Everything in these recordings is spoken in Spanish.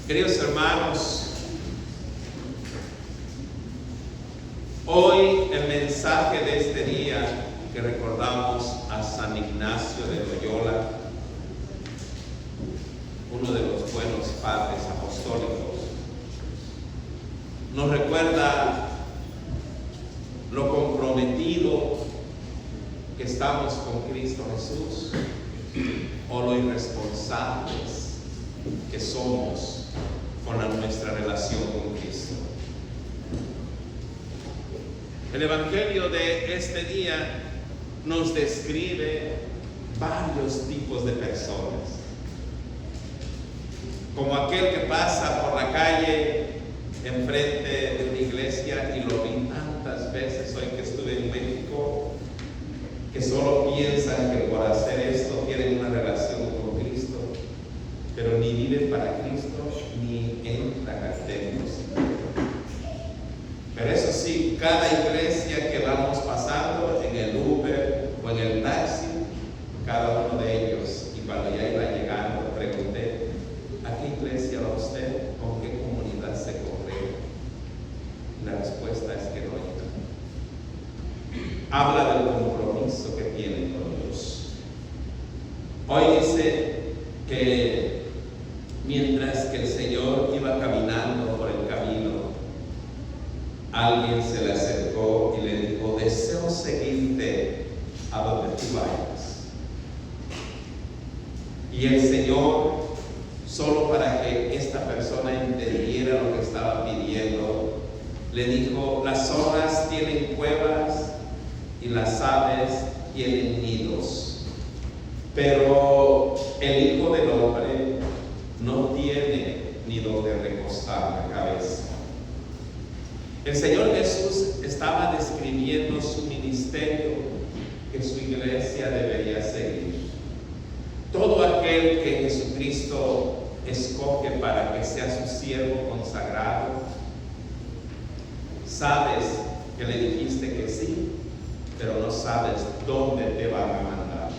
Queridos hermanos, hoy el mensaje de este día que recordamos a San Ignacio de Loyola, uno de los buenos padres apostólicos, nos recuerda lo comprometido que estamos con Cristo Jesús o lo irresponsables que somos con nuestra relación con Cristo. El Evangelio de este día nos describe varios tipos de personas, como aquel que pasa por la calle enfrente de una iglesia, y lo vi tantas veces hoy que estuve en México, que solo piensan que por hacer esto tienen una relación con Cristo, pero ni viven para Cristo ni entran al templo. Pero eso sí, cada iglesia que vamos pasando en el Uber o en el taxi, cada uno de ellos, y cuando ya iba llegando pregunté: ¿a qué iglesia va usted? ¿Con qué comunidad se congrega? La respuesta es que no iba. Habla del compromiso que tienen con Dios. Hoy dice que mientras que el Señor iba caminando por el camino, alguien se le acercó y le dijo: deseo seguirte a donde tú vayas. Y el Señor, solo para que esta persona entendiera lo que estaba pidiendo, le dijo: las zorras tienen cuevas y las aves tienen nidos, pero el Hijo del Hombre no tiene ni donde recostar la cabeza. El Señor Jesús estaba describiendo su ministerio, que su iglesia debería seguir. Todo aquel que Jesucristo escoge para que sea su siervo consagrado, sabes que le dijiste que sí, pero no sabes dónde te van a mandar.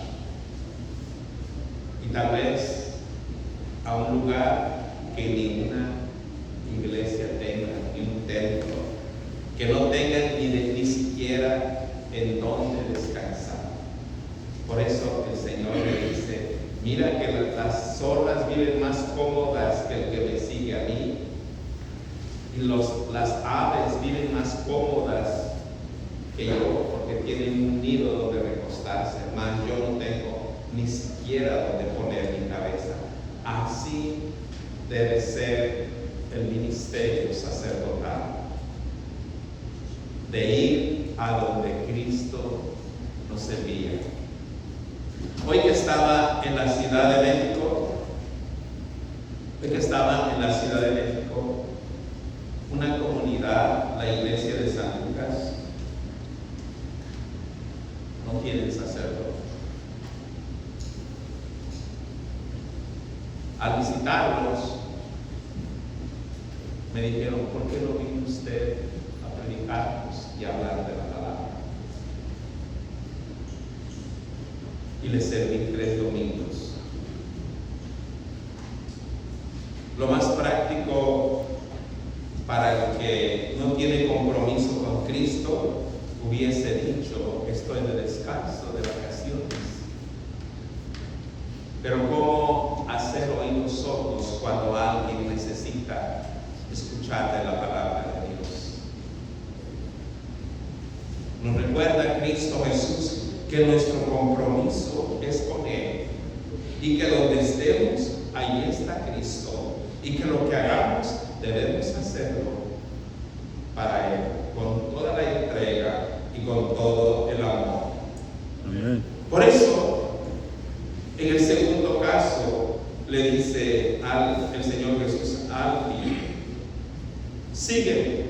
Y tal vez a un lugar que ni una iglesia tenga, ni un templo, que no tengan ni siquiera en dónde descansar. Por eso el Señor le dice: mira que las zorras viven más cómodas que el que me sigue a mí, y las aves viven más cómodas que yo, porque tienen un nido donde recostarse, mas yo no tengo ni siquiera donde poner mi cabeza. Así debe ser el ministerio sacerdotal, de ir a donde Cristo nos envía. Hoy que estaba en la Ciudad de México, una comunidad, la iglesia de San Lucas, no tienen sacerdote. Al visitarlos, me dijeron: ¿por qué no vino usted a predicarnos y a hablar de la palabra? Y les serví 3 domingos. Lo más práctico para el que no tiene compromiso con Cristo hubiese dicho: estoy de descanso, de vacaciones. Pero ¿cómo hacer oídos sordos cuando alguien necesita escuchar de la palabra de Dios? Nos recuerda Cristo Jesús que nuestro compromiso es con Él, y que donde estemos, ahí está Cristo, y que lo que hagamos debemos hacerlo para Él, con toda la entrega y con todo el amor. Amén. Por eso, en el segundo caso, le dice el Señor Jesús al hijo: sígueme.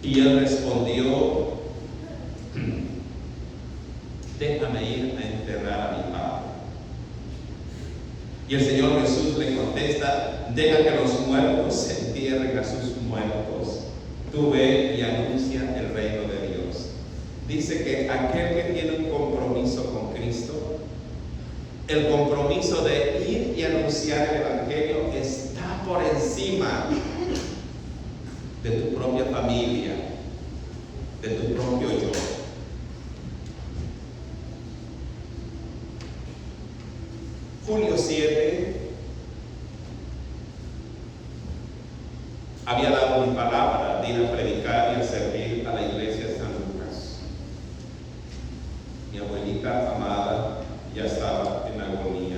Y él respondió: déjame ir a enterrar a mi padre. Y el Señor Jesús le contesta: deja que los muertos entierren a sus muertos. Tú ve y anuncia el reino de Dios. Dice que aquel que tiene un compromiso con Cristo, el compromiso de ir y anunciar el Evangelio es tan por encima de tu propia familia, de tu propio yo. Julio 7 había dado mi palabra de ir a predicar y a servir a la iglesia de San Lucas. Mi abuelita amada ya estaba en agonía.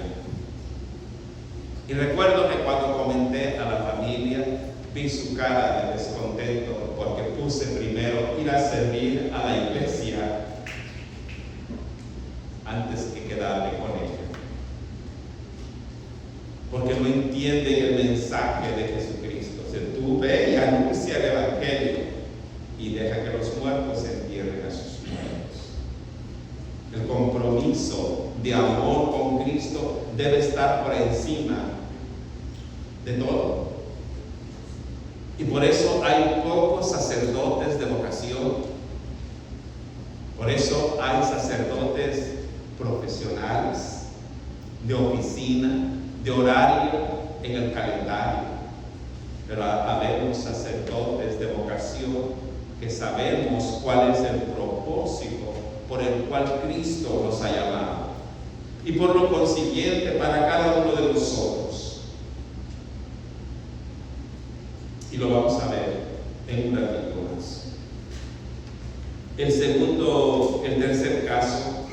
Y recuerdo que cuando comenté a la familia, vi su cara de descontento porque puse primero ir a servir a la iglesia antes que quedarme con ella. Porque no entienden el mensaje de Jesucristo. O sea, tú ve y anuncia el Evangelio y deja que los muertos entierren a sus muertos. El compromiso de amor con Cristo debe estar por encima de todo. Y por eso hay pocos sacerdotes de vocación. Por eso hay sacerdotes profesionales, de oficina, de horario en el calendario. Pero habemos sacerdotes de vocación que sabemos cuál es el propósito por el cual Cristo nos ha llamado. Y por lo consiguiente, para cada uno de nosotros. Y lo vamos a ver en un ratito más. El tercer caso,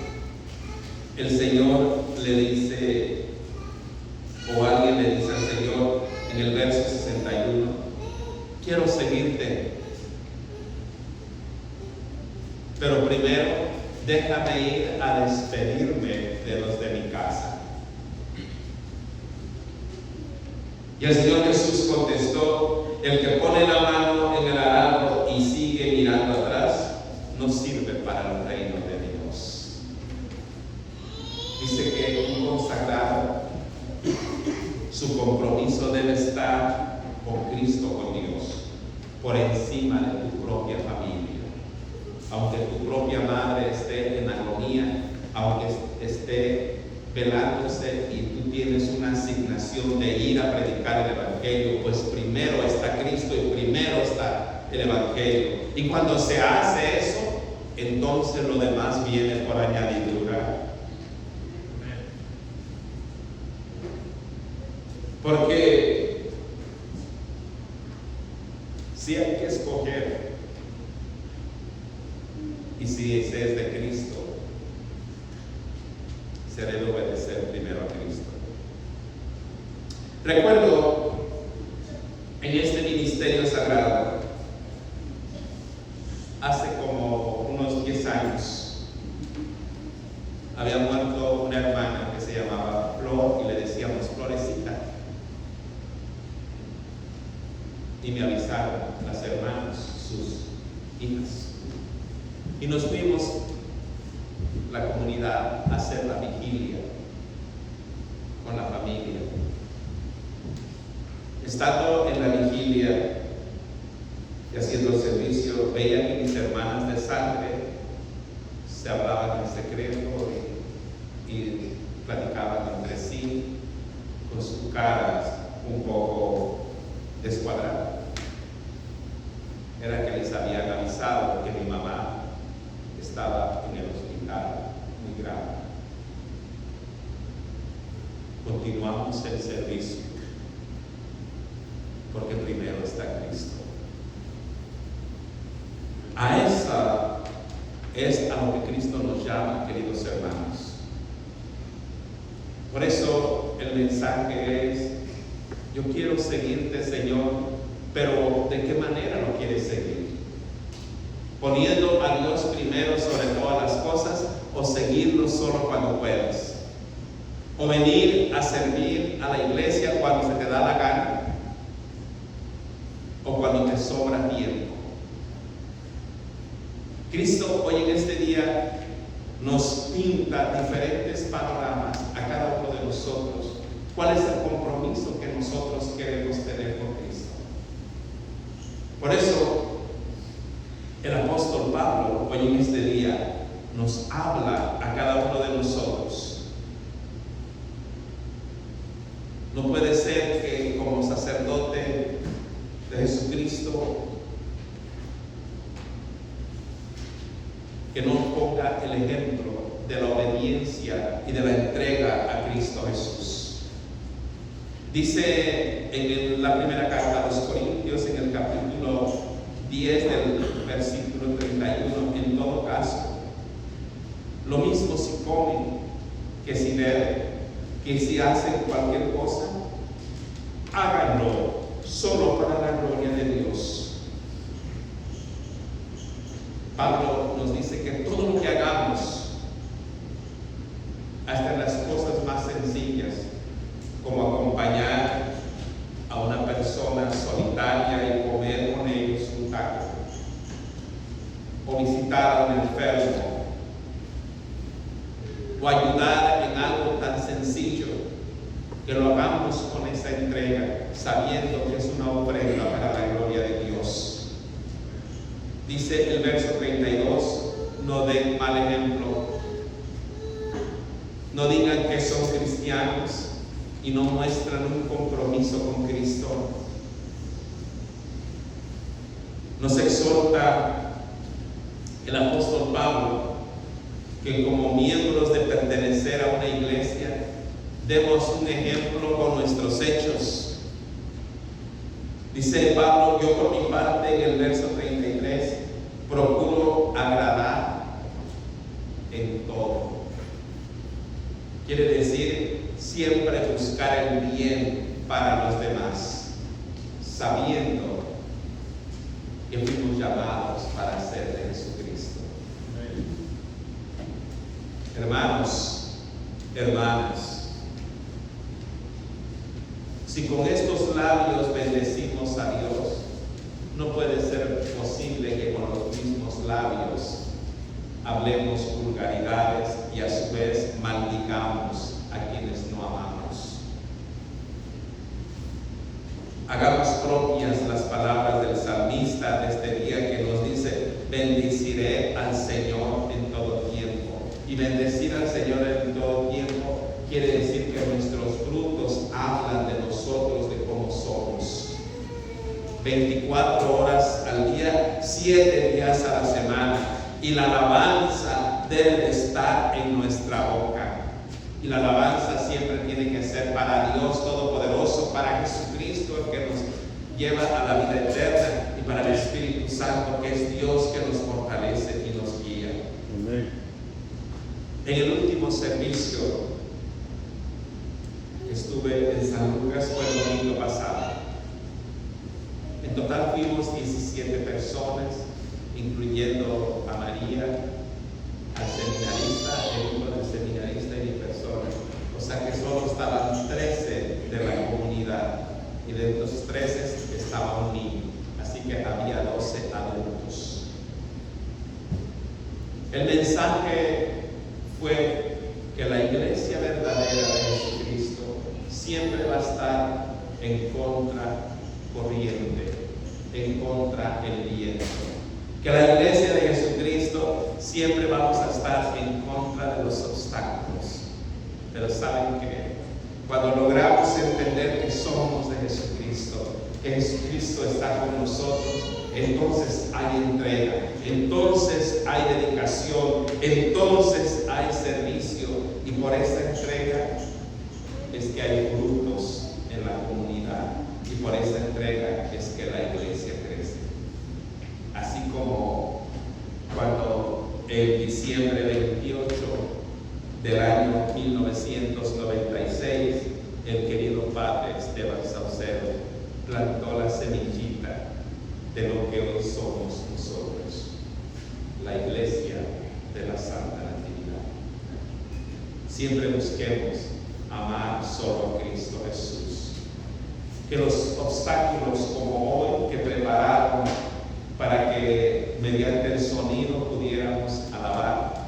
el Señor le dice, o alguien le dice al Señor en el verso 61, quiero seguirte, pero primero déjame ir a despedirme de los de mi casa. Y el Señor Jesús contestó, el que pone la mano en el arado y sigue mirando atrás, no sirve para el reino de Dios. Dice que un consagrado, su compromiso debe estar con Cristo, con Dios, por encima de tu propia familia. Aunque tu propia madre esté en agonía, aunque esté velándose y tú tienes una asignación de ir a predicar el Evangelio, pues primero está Cristo y primero está el Evangelio. Y cuando se hace eso, entonces lo demás viene por añadidura. Porque si hay que escoger, y si ese es de Cristo, se debe obedecer primero a Cristo. Recuerdo en este ministerio sagrado, hace como unos 10 años, había muerto una hermana que se llamaba Flor y le decíamos Florecita. Y me avisaron las hermanas, sus hijas. Y nos fuimos, la comunidad, a hacer la vigilia con la familia. Estando en la vigilia y haciendo el servicio, veía que mis hermanas de sangre se hablaban en secreto y platicaban entre sí con sus caras un poco descuadradas. Era que les habían avisado que mi mamá estaba en el hospital muy grave. Continuamos el servicio porque primero está Cristo. A esa es a lo que Cristo nos llama, queridos hermanos. Por eso el mensaje es: yo quiero seguirte, Señor, pero ¿de qué manera lo quieres seguir? ¿Poniendo a Dios primero sobre todas las cosas o seguirlo solo cuando puedas? ¿O venir a servir a la iglesia cuando se te da la gana? ¿O cuando te sobra tiempo? Cristo hoy en este día nos pinta diferentes panoramas a cada uno de nosotros. ¿Cuál es el compromiso que nosotros queremos tener con Cristo? Por eso el apóstol Pablo hoy en este día nos habla a cada uno de nosotros. No puede ser que como sacerdote Jesucristo que nos ponga el ejemplo de la obediencia y de la entrega a Cristo Jesús. Dice en la primera carta a los Corintios, en el capítulo 10 del versículo 31, en todo caso, lo mismo si comen que si beben, que si hacen cualquier cosa, háganlo solo para la gloria de Dios. Pablo nos dice que todo lo que hagamos, hasta las cosas más sencillas, como acompañar a una persona solitaria y comer con ellos un taco, o visitar a un enfermo, o ayudar en algo tan sencillo, que lo hagamos con esa entrega, sabiendo que es una ofrenda para la gloria de Dios. Dice el verso 32, no den mal ejemplo, no digan que son cristianos y no muestran un compromiso con Cristo. Nos exhorta el apóstol Pablo que como miembros de pertenecer a una iglesia demos un ejemplo con nuestros hechos. Dice Pablo, yo por mi parte en el verso 33 procuro agradar en todo. Quiere decir siempre buscar el bien para los demás, sabiendo que fuimos llamados para ser de Jesucristo. Hermanos, hermanas, si con estos labios bendecimos a Dios, no puede ser posible que con los mismos labios hablemos vulgaridades y a su vez maldigamos a quienes no amamos. Hagamos propias las palabras del salmista de este día que nos dice: bendeciré al Señor en todo tiempo. Y bendecir al Señor en todo tiempo quiere decir que nuestros frutos hablan de nosotros, de cómo somos. 24 horas al día, 7 días a la semana. Y la alabanza debe de estar en nuestra boca. Y la alabanza siempre tiene que ser para Dios Todopoderoso, para Jesucristo, el que nos lleva a la vida eterna, y para el Espíritu Santo, que es Dios que nos fortalece y nos guía. Amén. En el último servicio que estuve en San Lucas fue el domingo pasado. En total fuimos 17 personas, incluyendo a María, al seminarista, el grupo del seminarista y mi persona. O sea que solo estaban 13 de la comunidad, y de los 13 estaba un niño, así que había 12 adultos. El mensaje fue que la iglesia verdadera de Jesucristo siempre va a estar en contra corriente, en contra el viento. Que la iglesia de Jesucristo siempre vamos a estar en contra de los obstáculos. Pero ¿saben qué? Cuando logramos entender que somos de Jesucristo, que Jesucristo está con nosotros, entonces hay entrega, entonces hay dedicación, entonces hay servicio, y por esa entrega es que hay frutos en la comunidad, y por esa entrega es que la iglesia crece. Así como cuando en diciembre 28 del año 1996 el querido padre Esteban Saucedo plantó la semillita de lo que hoy somos nosotros, la iglesia de la Santa Natividad. Siempre busquemos amar solo a Cristo Jesús. Que los obstáculos como hoy que prepararon para que mediante el sonido pudiéramos alabar,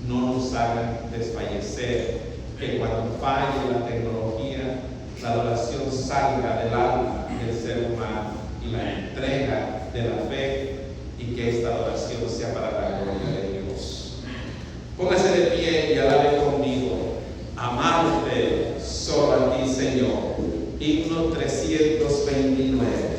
no nos hagan desfallecer, que cuando falle la tecnología, la adoración salga del alma del ser humano y la entrega de la fe, y que esta adoración sea para la gloria de Dios. Póngase de pie y alabe conmigo. Amarte solo a ti, Señor. Himno 329.